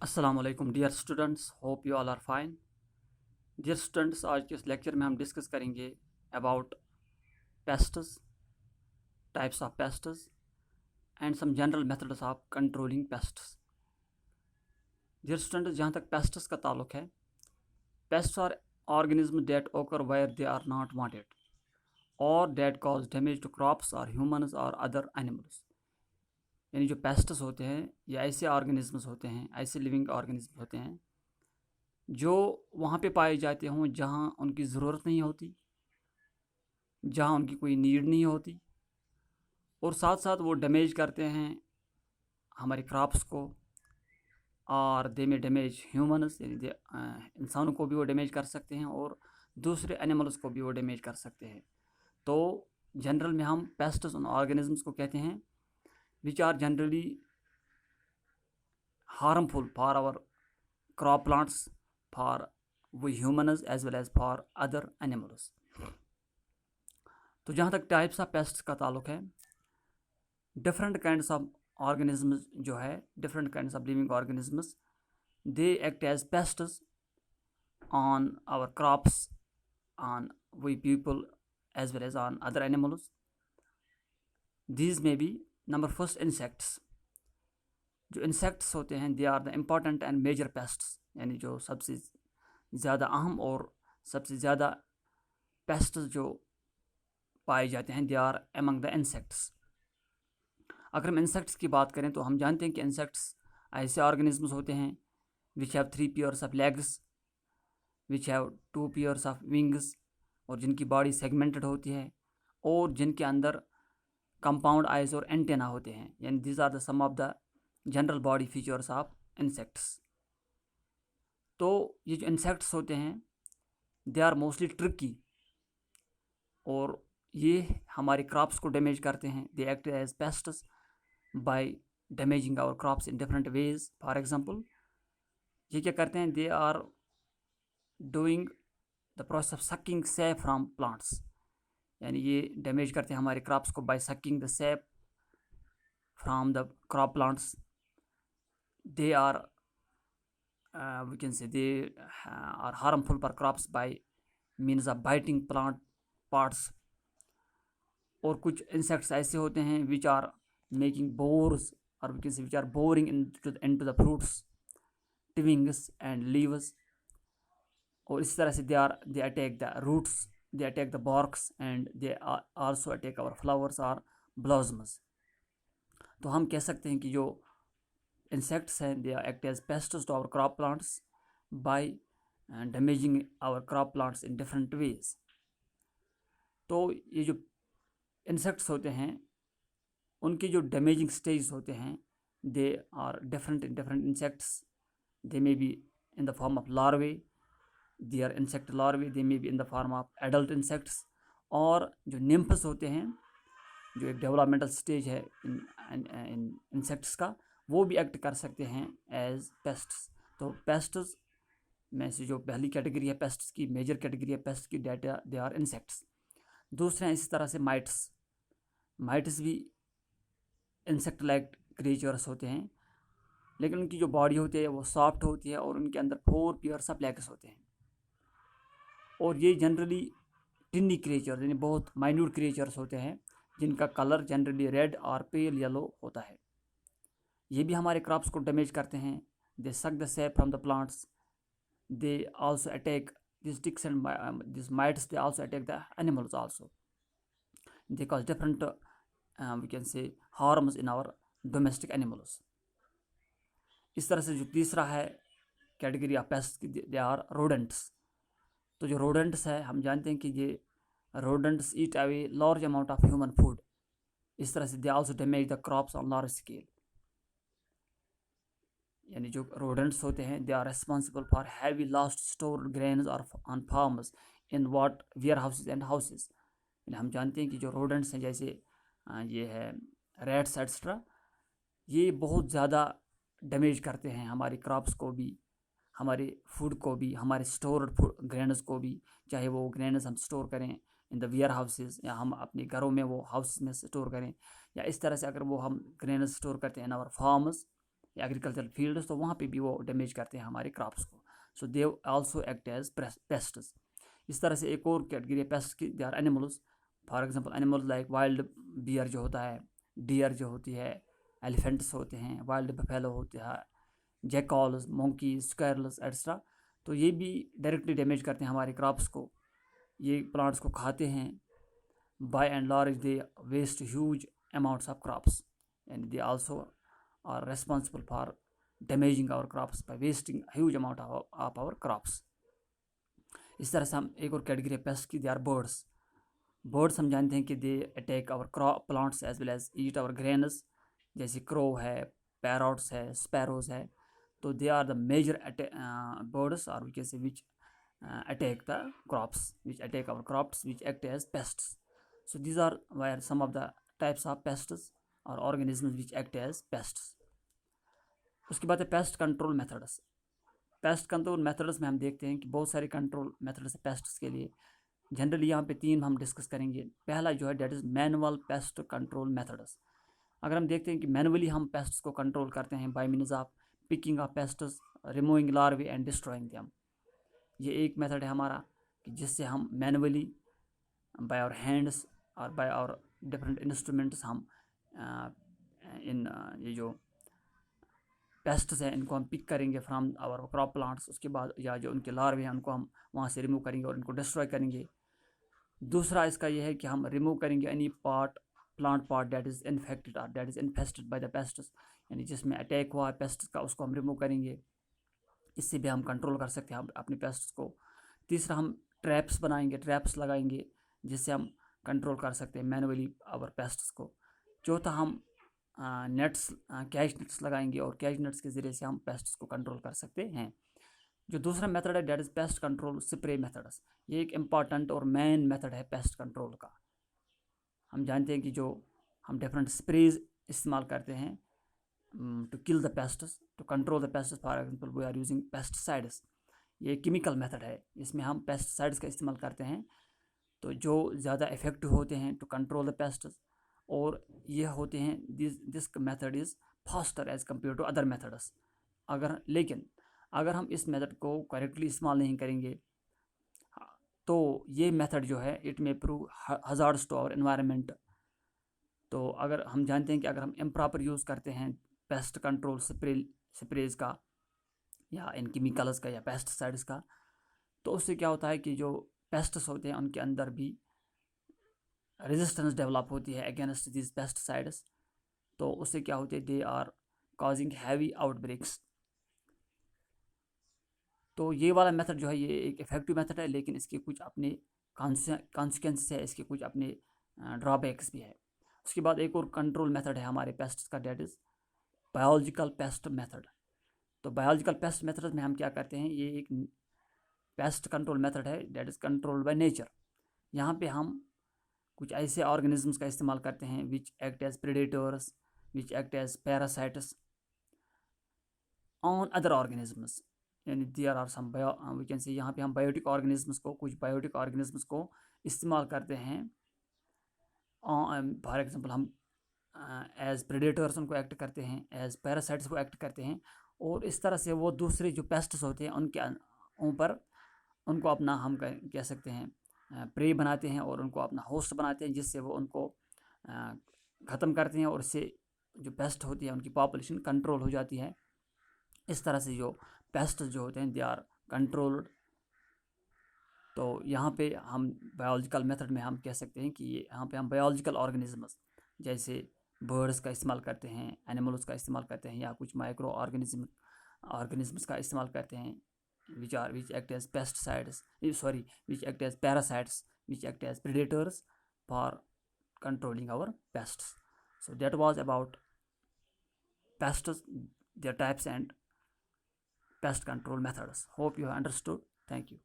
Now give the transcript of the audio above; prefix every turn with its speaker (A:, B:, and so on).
A: अस्सलाम वालेकुम dear students, hope you all are fine. Dear students, आज के इस लेक्चर में हम डिस्कस करेंगे about pests, types of pests and some general methods of controlling pests. Dear students, जहाँ तक पेस्ट्स का ताल्लुक है, pests are organism that occur where they are not wanted और that cause damage to crops और humans और other animals. यानी जो पेस्ट्स होते हैं ये ऐसे ऑर्गेनिज्म्स होते हैं, ऐसे लिविंग ऑर्गेनिज्म होते हैं जो वहाँ पे पाए जाते हों जहाँ उनकी ज़रूरत नहीं होती, जहाँ उनकी कोई नीड नहीं होती, और साथ साथ वो डैमेज करते हैं हमारे क्रॉप्स को, और दे में डैमेज ह्यूमन्स, यानी इंसानों को भी वो डैमेज कर सकते हैं और दूसरे एनिमल्स को भी वो डैमेज कर सकते हैं। तो जनरल में हम पेस्ट्स उन ऑर्गेनिजम्स को कहते हैं which are generally harmful for our crop plants, for we humans as well as for other animals. तो जहाँ तक टाइप्स ऑफ पेस्ट्स का ताल्लुक है, डिफरेंट काइंड्स ऑफ ऑर्गेनिजम्स जो है, different kinds of living organisms, they act as pests on our crops, on we people as well as on other animals. These में बी नंबर फर्स्ट इंसेक्ट्स। जो insects होते हैं they are the important and major pests, यानी जो सबसे ज़्यादा अहम और सबसे ज़्यादा पेस्ट्स जो पाए जाते हैं, they are among the insects. अगर हम इंसेक्ट्स की बात करें तो हम जानते हैं कि इंसेक्ट्स ऐसे ऑर्गेनिजम्स होते हैं which have 3 pairs of legs, which have 2 pairs of wings, और जिनकी बॉडी सेगमेंटेड होती है और जिनके अंदर कंपाउंड आइज और एंटेना होते हैं। यानी these are the some of the general body features of insects. तो ये जो इंसेक्ट्स होते हैं दे आर मोस्टली ट्रिकी, और ये हमारे क्रॉप्स को डैमेज करते हैं। They act as pests by damaging our crops in different ways. For example, ये क्या करते हैं, they are doing the process of sucking sap from plants, यानी ये डैमेज करते हैं हमारे क्रॉप्स को by sucking the sap from the crop plants. They are we can say they are harmful for crops by means of biting plant parts. और कुछ insects ऐसे होते हैं which are making bores, or we can say which are boring into the fruits, twigs and leaves. और इस तरह से they attack the roots, they attack the barks, and they also attack our flowers or blossoms. तो हम कह सकते हैं कि जो insects हैं they act as pests to our crop plants by damaging our crop plants in different ways. तो ये जो insects होते हैं उनकी जो डैमेजिंग स्टेज होते हैं they are different insects. They may be in the form of larvae, they are insect larvae, they may be in the form of adult insects. और जो निम्फस होते हैं, जो एक डेवलपमेंटल स्टेज है इन इंसेक्ट्स का, वो भी एक्ट कर सकते हैं एज पेस्ट्स। तो पेस्ट्स में से जो पहली कैटेगरी है पेस्ट्स की, मेजर कैटेगरी है पेस्ट की, डेटा दे आर इंसेक्ट्स। दूसरे हैं इसी तरह से माइट्स भी इंसेक्ट लाइक क्रिएचर्स होते हैं, लेकिन उनकी जो बॉडी होती है वो सॉफ्ट होती है और उनके अंदर 4 पेयर्स ऑफ लेग्स होते हैं। और ये जनरली टिनी क्रिएचर्स, यानी बहुत माइन्यूट क्रिएचर्स होते हैं जिनका कलर जनरली रेड और पेल येलो होता है। ये भी हमारे क्रॉप्स को डैमेज करते हैं। They suck the sap from the plants, they also attack this ticks and this mites, they also attack the animals also, they cause different we can say harms in our domestic animals. इस तरह से जो तीसरा है category of paste की, they are rodents. तो जो rodents है हम जानते हैं कि ये rodents eat away large amount of human food. इस तरह से they also damage the crops on large scale. यानी जो रोडेंट्स होते हैं they are responsible for heavy lost stored grains और on farms in what warehouses and houses. हम जानते हैं कि जो रोडेंट्स हैं जैसे ये है रैट्स एट्सट्रा, ये बहुत ज़्यादा डैमेज करते हैं हमारी क्रॉप्स को भी, हमारे फूड को भी, हमारे स्टोर्ड ग्रेन्स को भी, चाहे वो ग्रेन्स हम स्टोर करें इन द वेयर हाउसेज या हम अपने घरों में वो हाउस में स्टोर करें, या इस तरह से अगर वो हम ग्रेन्स स्टोर करते हैं इन आवर फार्म्स, या एग्रीकल्चरल फील्ड्स, तो वहाँ पे भी वो डैमेज करते हैं हमारे क्रॉप्स को। So they also act as pests. इस तरह से एक और कैटेगरी पेस्ट की, they are animals. For example animals like wild bear जो होता है, डियर जो होती है, एलिफेंट्स होते हैं, वाइल्ड बफेलो होते हैं, जैकॉल्स, मोंकीज, स्क्वायरल्स एट्सट्रा। तो ये भी डायरेक्टली डैमेज करते हैं हमारे क्रॉप्स को, ये प्लांट्स को खाते हैं। By and large they waste huge amounts of crops and they also are responsible for damaging our crops by wasting huge amount of our crops. इस तरह से हम एक और कैटेगरी पेस्ट की, दे आर बर्ड्स। बर्ड्स हम जानते हैं कि they attack our crop plants as well as eat our grains, जैसे क्रो है, पैरॉट्स है, स्पैरोज है। तो they are the major birds, or we can say which attack the crops, which attack our crops, which act as pests. So these are where some of the types of pests or organisms which act as pests. उसके बाद है pest control methods. Pest control methods में हम देखते हैं कि बहुत सारे कंट्रोल मेथड्स है पेस्ट्स के लिए। जनरली यहाँ पे 3 हम डिस्कस करेंगे। पहला जो है that is manual pest control methods. अगर हम देखते हैं कि मैनुअली हम पेस्ट्स को कंट्रोल करते हैं bye means of picking of pests, removing larvae and destroying them. ये एक मेथड है हमारा कि जिससे हम मैनुअली बाय आवर हैंड्स और बाय आवर डिफरेंट इंस्ट्रूमेंट्स हम इन ये जो पेस्ट्स हैं इनको हम पिक करेंगे फ्रॉम आवर क्रॉप प्लांट्स। उसके बाद या जो उनके लार्वे हैं उनको हम वहाँ से रिमूव करेंगे और इनको डिस्ट्रॉय करेंगे। दूसरा इसका ये है कि हम रिमूव करेंगे any part, plant part that is infected और that is infested by the pests, यानी जिसमें अटैक हुआ है पेस्ट का, उसको हम रिमूव करेंगे। इससे भी हम कंट्रोल कर सकते हैं अपने पेस्ट्स को। तीसरा हम ट्रैप्स बनाएंगे, ट्रैप्स लगाएंगे, जिससे हम कंट्रोल कर सकते हैं मैनुअली आवर पेस्ट्स को। चौथा हम नेट्स, कैच नेट्स लगाएंगे और कैच नेट्स के ज़रिए से हम पेस्ट्स को कंट्रोल कर सकते हैं। जो दूसरा मेथड है that is pest control spray methods. ये एक इम्पॉर्टेंट और मेन मेथड है पेस्ट कंट्रोल का। हम जानते हैं कि जो हम डिफरेंट स्प्रेज इस्तेमाल करते हैं to kill the pests, to control the pests. For example we are using pesticides. ये केमिकल मेथड है, इसमें हम पेस्टिसाइड्स का इस्तेमाल करते हैं तो जो ज़्यादा इफेक्टिव होते हैं टू कंट्रोल द पेस्ट्स, और ये होते हैं this method is faster as compare to other methods. अगर हम इस मेथड को करेक्टली इस्तेमाल नहीं करेंगे तो ये मेथड जो है it may prove hazards to our environment. तो अगर हम जानते हैं कि अगर हम इम्प्रॉपर यूज़ करते हैं पेस्ट कंट्रोल स्प्रेज का या इन केमिकल्स का या पेस्टिसाइड्स का, तो उससे क्या होता है कि जो पेस्ट्स होते हैं उनके अंदर भी रेजिस्टेंस डेवलप होती है अगेंस्ट दिस पेस्टिसाइड्स। तो उससे क्या होते हैं, they are causing heavy outbreaks. तो ये वाला मेथड जो है ये एक इफेक्टिव मेथड है, लेकिन इसके कुछ अपने कॉन्सिक्वेंसेस है, इसके कुछ अपने ड्रॉबैक्स भी है। उसके बाद एक और कंट्रोल मेथड है हमारे पेस्ट्स का, that is biological pest method. तो बायोलॉजिकल पेस्ट मेथड में हम क्या करते हैं, ये एक पेस्ट कंट्रोल मेथड है that is controlled by nature. यहाँ पे हम कुछ ऐसे ऑर्गेनिजम्स का इस्तेमाल करते हैं which act as predators, which act as parasites on other organisms, यानी there are some we can say यहाँ पे हम बायोटिक ऑर्गेनिजम्स को, कुछ बायोटिक ऑर्गेनिजम्स को इस्तेमाल करते हैं। फॉर एग्जांपल हम एज प्रेडेटर्स उनको एक्ट करते हैं, एज पैरासाइट्स को एक्ट करते हैं, और इस तरह से वो दूसरे जो पेस्ट्स होते हैं उनके ऊपर उनको अपना हम कह सकते हैं प्रे बनाते हैं और उनको अपना होस्ट बनाते हैं, जिससे वो उनको ख़त्म करते हैं और इससे जो पेस्ट होती है उनकी पॉपुलेशन कंट्रोल हो जाती है। इस तरह से जो पेस्ट जो होते हैं दे आर कंट्रोल्ड। तो यहाँ पे हम बायोलॉजिकल मेथड में हम कह सकते हैं कि यहाँ पे हम बायोलॉजिकल ऑर्गेनिजम्स जैसे बर्ड्स का इस्तेमाल करते हैं, एनिमल्स का इस्तेमाल करते हैं, या कुछ माइक्रो ऑर्गेनिजम्स का इस्तेमाल करते हैं which act as pesticides, which act as parasites, which act as predators for controlling our pests. So that was about pests, their types and pest control methods. Hope you have understood. Thank you.